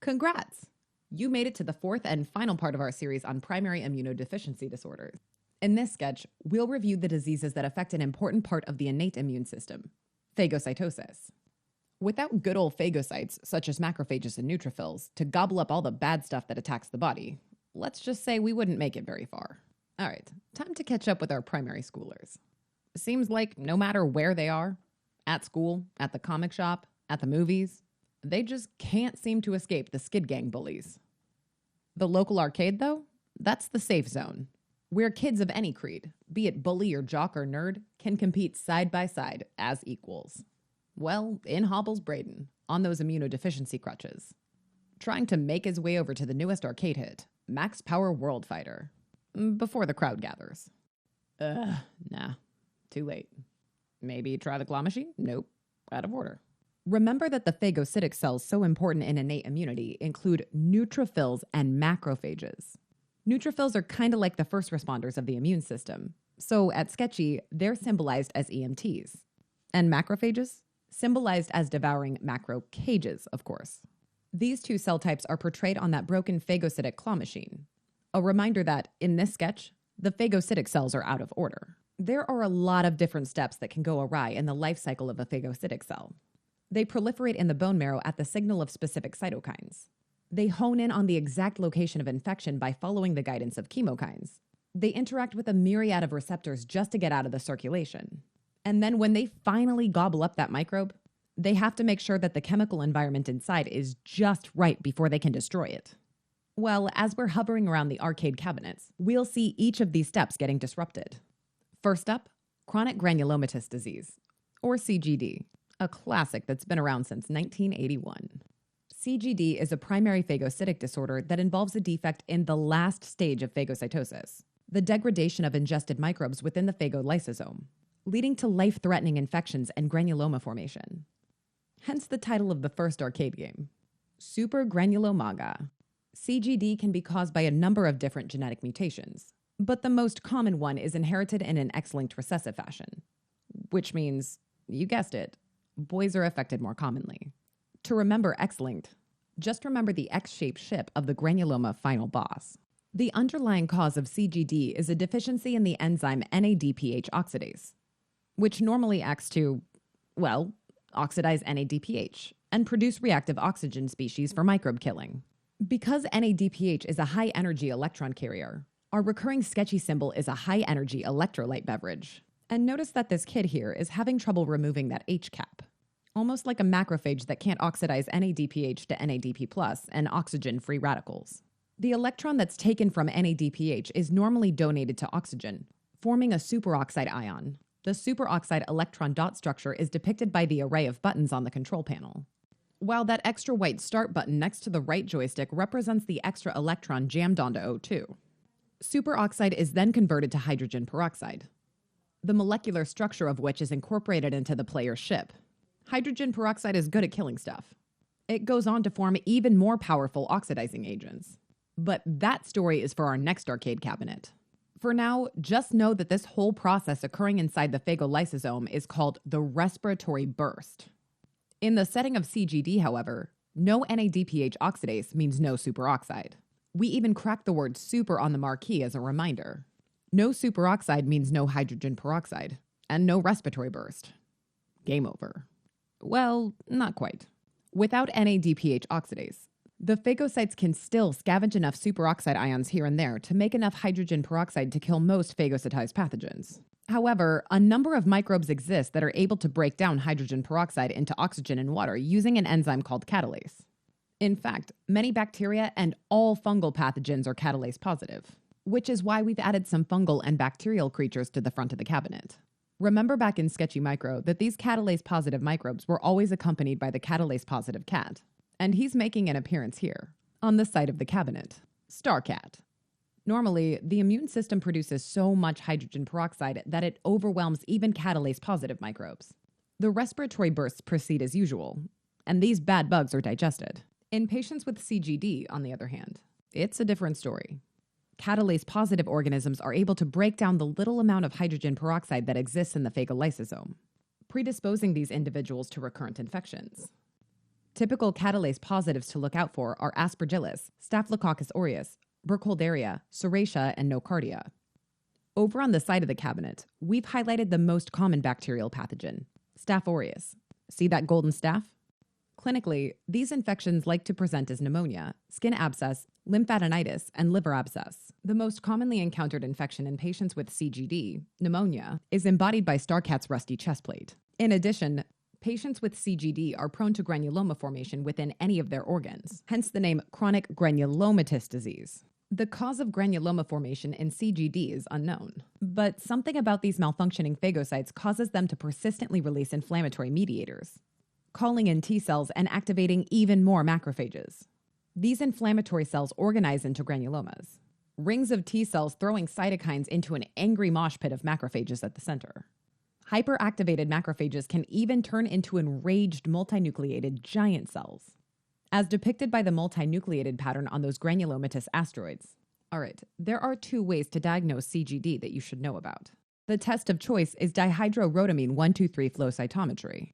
Congrats! You made it to the fourth and final part of our series on primary immunodeficiency disorders. In this sketch, we'll review the diseases that affect an important part of the innate immune system, phagocytosis. Without good old phagocytes, such as macrophages and neutrophils, to gobble up all the bad stuff that attacks the body, let's just say we wouldn't make it very far. All right, time to catch up with our primary schoolers. Seems like no matter where they are, at school, at the comic shop, at the movies, they just can't seem to escape the Skid Gang bullies. The local arcade, though, that's the safe zone, where kids of any creed, be it bully or jock or nerd, can compete side by side as equals. Well, in hobbles Braden, on those immunodeficiency crutches, trying to make his way over to the newest arcade hit, Max Power World Fighter, before the crowd gathers. Nah, too late. Maybe try the claw machine? Nope, out of order. Remember that the phagocytic cells so important in innate immunity include neutrophils and macrophages. Neutrophils are kind of like the first responders of the immune system. So at Sketchy, they're symbolized as EMTs. And macrophages? Symbolized as devouring macro cages, of course. These two cell types are portrayed on that broken phagocytic claw machine. A reminder that, in this sketch, the phagocytic cells are out of order. There are a lot of different steps that can go awry in the life cycle of a phagocytic cell. They proliferate in the bone marrow at the signal of specific cytokines. They hone in on the exact location of infection by following the guidance of chemokines. They interact with a myriad of receptors just to get out of the circulation. And then when they finally gobble up that microbe, they have to make sure that the chemical environment inside is just right before they can destroy it. Well, as we're hovering around the arcade cabinets, we'll see each of these steps getting disrupted. First up, chronic granulomatous disease, or CGD, a classic that's been around since 1981. CGD is a primary phagocytic disorder that involves a defect in the last stage of phagocytosis, the degradation of ingested microbes within the phagolysosome, leading to life-threatening infections and granuloma formation. Hence the title of the first arcade game, Supergranulomaga. CGD can be caused by a number of different genetic mutations, but the most common one is inherited in an X-linked recessive fashion, which means, you guessed it, boys are affected more commonly. To remember X-linked, just remember the X-shaped ship of the granuloma final boss. The underlying cause of CGD is a deficiency in the enzyme NADPH oxidase, which normally acts to, well, oxidize NADPH and produce reactive oxygen species for microbe killing. Because NADPH is a high-energy electron carrier, our recurring Sketchy symbol is a high-energy electrolyte beverage. And notice that this kid here is having trouble removing that H cap, almost like a macrophage that can't oxidize NADPH to NADP+ and oxygen-free radicals. The electron that's taken from NADPH is normally donated to oxygen, forming a superoxide ion. The superoxide electron dot structure is depicted by the array of buttons on the control panel, while that extra white start button next to the right joystick represents the extra electron jammed onto O2. Superoxide is then converted to hydrogen peroxide, the molecular structure of which is incorporated into the player's ship. Hydrogen peroxide is good at killing stuff. It goes on to form even more powerful oxidizing agents. But that story is for our next arcade cabinet. For now, just know that this whole process occurring inside the phagolysosome is called the respiratory burst. In the setting of CGD, however, no NADPH oxidase means no superoxide. We even crack the word super on the marquee as a reminder. No superoxide means no hydrogen peroxide, and no respiratory burst. Game over. Well, not quite. Without NADPH oxidase, the phagocytes can still scavenge enough superoxide ions here and there to make enough hydrogen peroxide to kill most phagocytized pathogens. However, a number of microbes exist that are able to break down hydrogen peroxide into oxygen and water using an enzyme called catalase. In fact, many bacteria and all fungal pathogens are catalase positive, which is why we've added some fungal and bacterial creatures to the front of the cabinet. Remember back in Sketchy Micro that these catalase-positive microbes were always accompanied by the catalase-positive cat, and he's making an appearance here, on the side of the cabinet. StarCat. Normally, the immune system produces so much hydrogen peroxide that it overwhelms even catalase-positive microbes. The respiratory bursts proceed as usual, and these bad bugs are digested. In patients with CGD, on the other hand, it's a different story. Catalase-positive organisms are able to break down the little amount of hydrogen peroxide that exists in the phagolysosome, predisposing these individuals to recurrent infections. Typical catalase positives to look out for are Aspergillus, Staphylococcus aureus, Burkholderia, Serratia, and Nocardia. Over on the side of the cabinet, we've highlighted the most common bacterial pathogen, Staph aureus. See that golden staph? Clinically, these infections like to present as pneumonia, skin abscess, lymphadenitis, and liver abscess. The most commonly encountered infection in patients with CGD, pneumonia, is embodied by Starkat's rusty chest plate. In addition, patients with CGD are prone to granuloma formation within any of their organs, hence the name chronic granulomatous disease. The cause of granuloma formation in CGD is unknown, but something about these malfunctioning phagocytes causes them to persistently release inflammatory mediators, calling in T cells and activating even more macrophages. These inflammatory cells organize into granulomas, rings of T cells throwing cytokines into an angry mosh pit of macrophages at the center. Hyperactivated macrophages can even turn into enraged multinucleated giant cells, as depicted by the multinucleated pattern on those granulomatous asteroids. All right, there are 2 ways to diagnose CGD that you should know about. The test of choice is dihydrorhodamine 1,2,3 flow cytometry,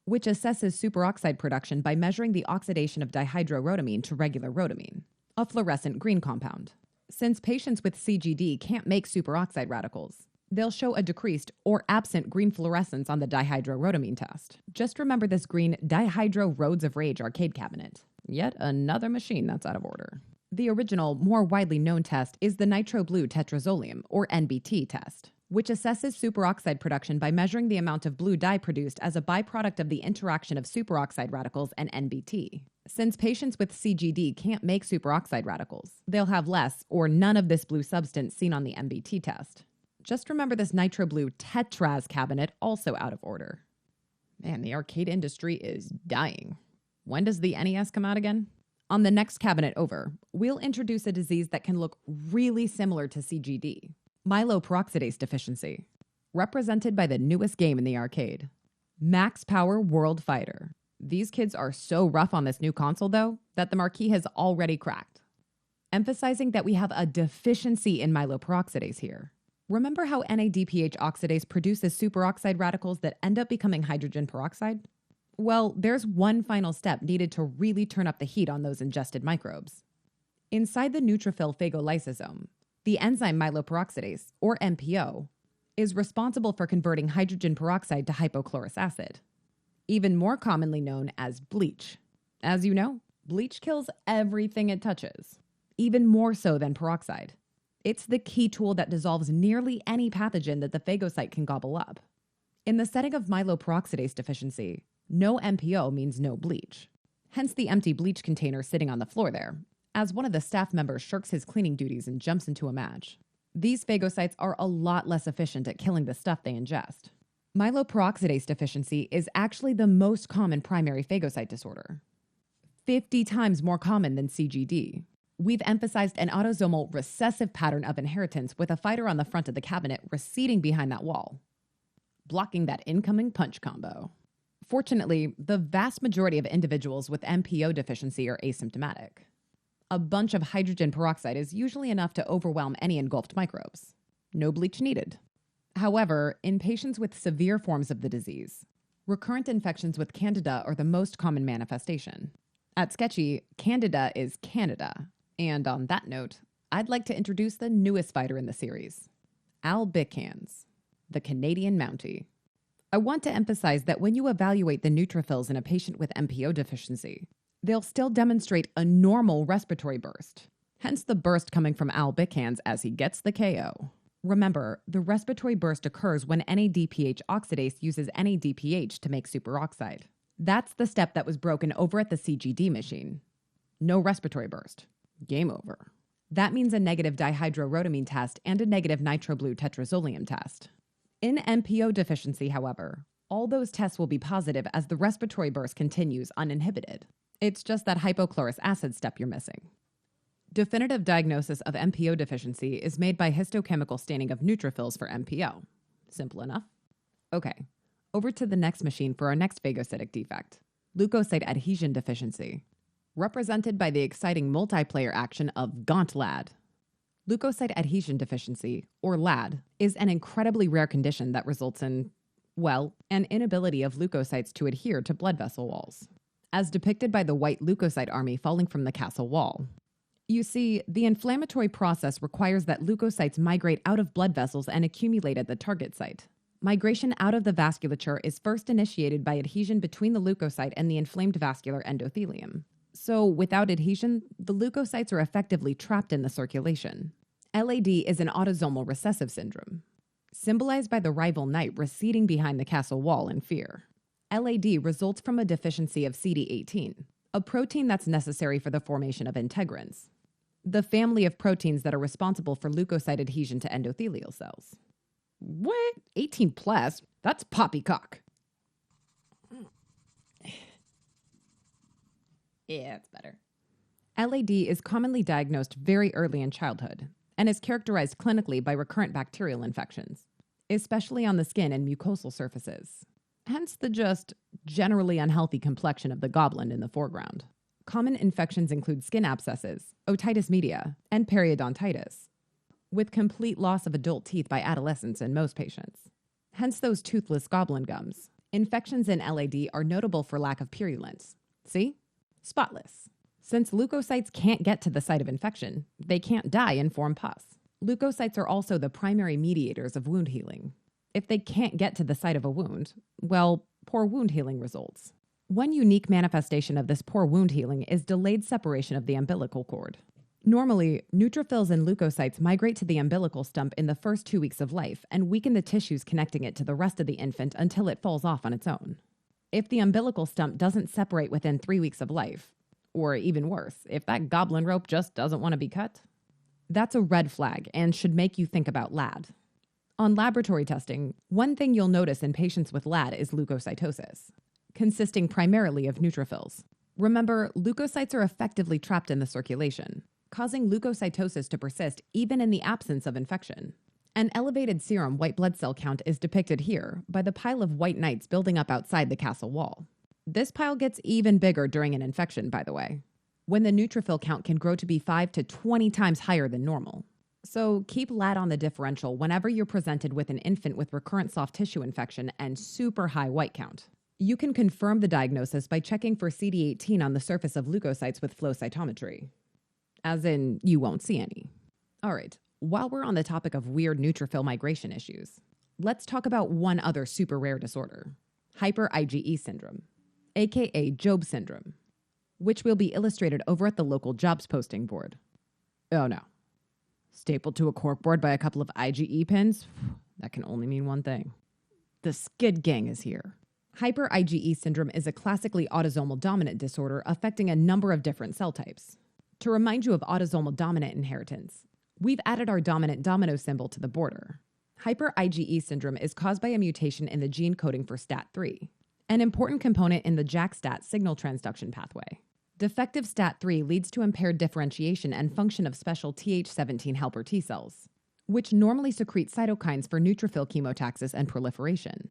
which assesses superoxide production by measuring the oxidation of dihydrorhodamine to regular rhodamine, a fluorescent green compound. Since patients with CGD can't make superoxide radicals, they'll show a decreased or absent green fluorescence on the dihydrorhodamine test. Just remember this green Dihydro Roads of Rage arcade cabinet. Yet another machine that's out of order. The original, more widely known test is the nitro blue tetrazolium, or NBT test, which assesses superoxide production by measuring the amount of blue dye produced as a byproduct of the interaction of superoxide radicals and NBT. Since patients with CGD can't make superoxide radicals, they'll have less or none of this blue substance seen on the NBT test. Just remember this nitro blue tetraz cabinet also out of order. Man, the arcade industry is dying. When does the NES come out again? On the next cabinet over, we'll introduce a disease that can look really similar to CGD, myeloperoxidase deficiency, represented by the newest game in the arcade, Max Power World Fighter. These kids are so rough on this new console, though, that the marquee has already cracked, emphasizing that we have a deficiency in myeloperoxidase here. Remember how NADPH oxidase produces superoxide radicals that end up becoming hydrogen peroxide? Well, there's one final step needed to really turn up the heat on those ingested microbes. Inside the neutrophil phagolysosome, the enzyme myeloperoxidase, or MPO, is responsible for converting hydrogen peroxide to hypochlorous acid, even more commonly known as bleach. As you know, bleach kills everything it touches, even more so than peroxide. It's the key tool that dissolves nearly any pathogen that the phagocyte can gobble up. In the setting of myeloperoxidase deficiency, no MPO means no bleach. Hence the empty bleach container sitting on the floor there, as one of the staff members shirks his cleaning duties and jumps into a match. These phagocytes are a lot less efficient at killing the stuff they ingest. Myeloperoxidase deficiency is actually the most common primary phagocyte disorder, 50 times more common than CGD. We've emphasized an autosomal recessive pattern of inheritance with a fighter on the front of the cabinet receding behind that wall, blocking that incoming punch combo. Fortunately, the vast majority of individuals with MPO deficiency are asymptomatic. A bunch of hydrogen peroxide is usually enough to overwhelm any engulfed microbes. No bleach needed. However, in patients with severe forms of the disease, recurrent infections with Candida are the most common manifestation. At Sketchy, Candida is Canada. And on that note, I'd like to introduce the newest fighter in the series, albicans, the Canadian Mountie. I want to emphasize that when you evaluate the neutrophils in a patient with MPO deficiency, they'll still demonstrate a normal respiratory burst, hence the burst coming from albicans as he gets the KO. Remember, the respiratory burst occurs when NADPH oxidase uses NADPH to make superoxide. That's the step that was broken over at the CGD machine. No respiratory burst. Game over. That means a negative dihydrorhodamine test and a negative nitroblue tetrazolium test. In MPO deficiency, however, all those tests will be positive as the respiratory burst continues uninhibited. It's just that hypochlorous acid step you're missing. Definitive diagnosis of MPO deficiency is made by histochemical staining of neutrophils for MPO. Simple enough. Okay, over to the next machine for our next phagocytic defect, leukocyte adhesion deficiency, represented by the exciting multiplayer action of GauntLAD. Leukocyte adhesion deficiency, or LAD, is an incredibly rare condition that results in, well, an inability of leukocytes to adhere to blood vessel walls. as depicted by the white leukocyte army falling from the castle wall. You see, the inflammatory process requires that leukocytes migrate out of blood vessels and accumulate at the target site. Migration out of the vasculature is first initiated by adhesion between the leukocyte and the inflamed vascular endothelium. So, without adhesion, the leukocytes are effectively trapped in the circulation. LAD is an autosomal recessive syndrome, symbolized by the rival knight receding behind the castle wall in fear. LAD results from a deficiency of CD18, a protein that's necessary for the formation of integrins, the family of proteins that are responsible for leukocyte adhesion to endothelial cells. What? 18 plus? That's poppycock. Yeah, it's better. LAD is commonly diagnosed very early in childhood and is characterized clinically by recurrent bacterial infections, especially on the skin and mucosal surfaces. Hence the just generally unhealthy complexion of the goblin in the foreground. Common infections include skin abscesses, otitis media, and periodontitis, with complete loss of adult teeth by adolescents in most patients. Hence those toothless goblin gums. Infections in LAD are notable for lack of purulence. See? Spotless. Since leukocytes can't get to the site of infection, they can't die and form pus. Leukocytes are also the primary mediators of wound healing. If they can't get to the site of a wound, well, poor wound healing results. One unique manifestation of this poor wound healing is delayed separation of the umbilical cord. Normally, neutrophils and leukocytes migrate to the umbilical stump in the first 2 weeks of life and weaken the tissues connecting it to the rest of the infant until it falls off on its own. If the umbilical stump doesn't separate within 3 weeks of life, or even worse, if that goblin rope just doesn't want to be cut, that's a red flag and should make you think about LAD. On laboratory testing, one thing you'll notice in patients with LAD is leukocytosis, consisting primarily of neutrophils. Remember, leukocytes are effectively trapped in the circulation, causing leukocytosis to persist even in the absence of infection. An elevated serum white blood cell count is depicted here by the pile of white knights building up outside the castle wall. This pile gets even bigger during an infection, by the way, when the neutrophil count can grow to be 5 to 20 times higher than normal. So keep LAD on the differential whenever you're presented with an infant with recurrent soft tissue infection and super high white count. You can confirm the diagnosis by checking for CD18 on the surface of leukocytes with flow cytometry. As in, you won't see any. All right, while we're on the topic of weird neutrophil migration issues, let's talk about one other super rare disorder, hyper-IgE syndrome, aka Job syndrome, which will be illustrated over at the local jobs posting board. Oh no. Stapled to a corkboard by a couple of IgE pins? That can only mean one thing. The Skid Gang is here. Hyper-IgE syndrome is a classically autosomal dominant disorder affecting a number of different cell types. To remind you of autosomal dominant inheritance, we've added our dominant domino symbol to the border. Hyper-IgE syndrome is caused by a mutation in the gene coding for STAT3, an important component in the JAK-STAT signal transduction pathway. Defective STAT3 leads to impaired differentiation and function of special Th17 helper T cells, which normally secrete cytokines for neutrophil chemotaxis and proliferation.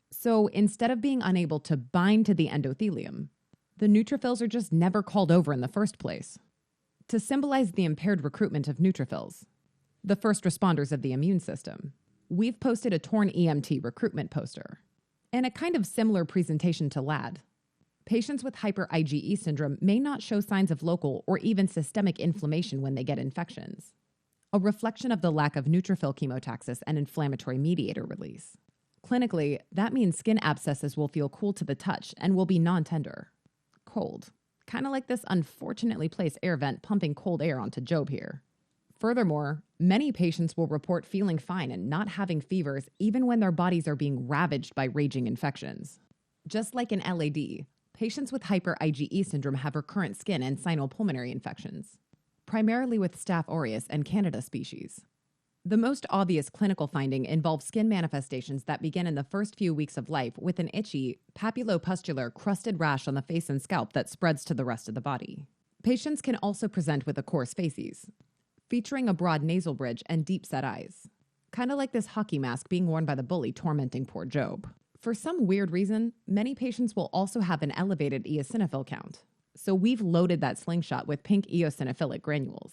So instead of being unable to bind to the endothelium, the neutrophils are just never called over in the first place. To symbolize the impaired recruitment of neutrophils, the first responders of the immune system, we've posted a torn EMT recruitment poster. In a kind of similar presentation to LAD, patients with hyper-IgE syndrome may not show signs of local or even systemic inflammation when they get infections, a reflection of the lack of neutrophil chemotaxis and inflammatory mediator release. Clinically, that means skin abscesses will feel cool to the touch and will be non-tender. Cold. Kind of like this unfortunately placed air vent pumping cold air onto Job here. Furthermore, many patients will report feeling fine and not having fevers even when their bodies are being ravaged by raging infections. Just like in LAD, patients with hyper-IgE syndrome have recurrent skin and sinopulmonary infections, primarily with Staph aureus and Candida species. The most obvious clinical finding involves skin manifestations that begin in the first few weeks of life with an itchy, papulopustular, crusted rash on the face and scalp that spreads to the rest of the body. Patients can also present with a coarse facies, featuring a broad nasal bridge and deep-set eyes, kind of like this hockey mask being worn by the bully tormenting poor Job. For some weird reason, many patients will also have an elevated eosinophil count, so we've loaded that slingshot with pink eosinophilic granules.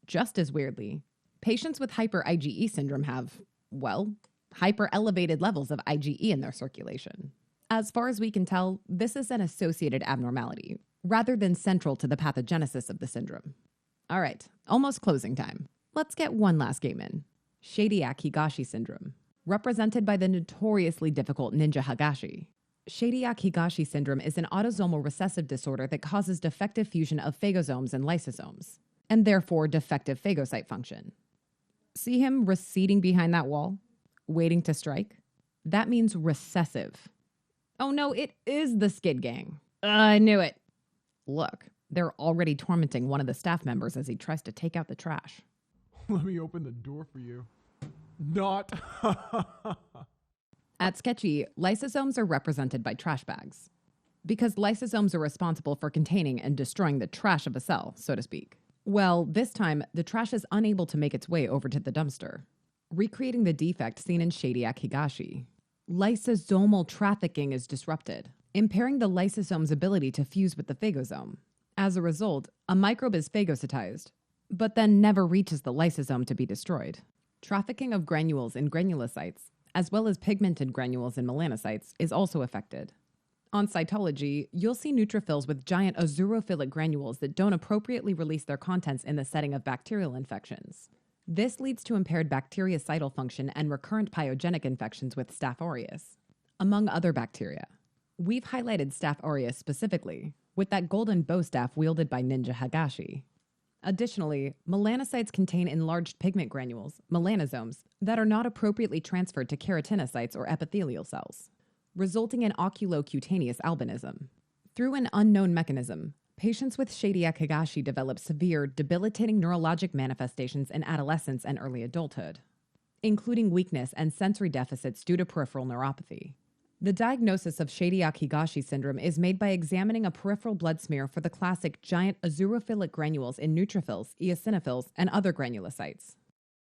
Just as weirdly, patients with hyper-IgE syndrome have, well, hyper-elevated levels of IgE in their circulation. As far as we can tell, this is an associated abnormality, rather than central to the pathogenesis of the syndrome. All right, almost closing time. Let's get one last game in. Shadiak-Higashi syndrome, represented by the notoriously difficult Ninja Hagashi. Shadiak-Higashi syndrome is an autosomal recessive disorder that causes defective fusion of phagosomes and lysosomes, and therefore defective phagocyte function. See him receding behind that wall, waiting to strike? That means recessive. Oh no, it is the Skid Gang. I knew it. Look, they're already tormenting one of the staff members as he tries to take out the trash. Let me open the door for you. Not. At Sketchy, lysosomes are represented by trash bags, because lysosomes are responsible for containing and destroying the trash of a cell, so to speak. Well, this time, the trash is unable to make its way over to the dumpster, recreating the defect seen in Shadiak-Higashi. Lysosomal trafficking is disrupted, impairing the lysosome's ability to fuse with the phagosome. As a result, a microbe is phagocytized, but then never reaches the lysosome to be destroyed. Trafficking of granules in granulocytes, as well as pigmented granules in melanocytes, is also affected. On cytology, you'll see neutrophils with giant azurophilic granules that don't appropriately release their contents in the setting of bacterial infections. This leads to impaired bactericidal function and recurrent pyogenic infections with Staph aureus, among other bacteria. We've highlighted Staph aureus specifically, with that golden bow staff wielded by Ninja Hagashi. Additionally, melanocytes contain enlarged pigment granules, melanosomes, that are not appropriately transferred to keratinocytes or epithelial cells, resulting in oculocutaneous albinism. Through an unknown mechanism, patients with Shadiak-Higashi develop severe, debilitating neurologic manifestations in adolescence and early adulthood, including weakness and sensory deficits due to peripheral neuropathy. The diagnosis of Shadiak-Higashi syndrome is made by examining a peripheral blood smear for the classic giant azurophilic granules in neutrophils, eosinophils, and other granulocytes.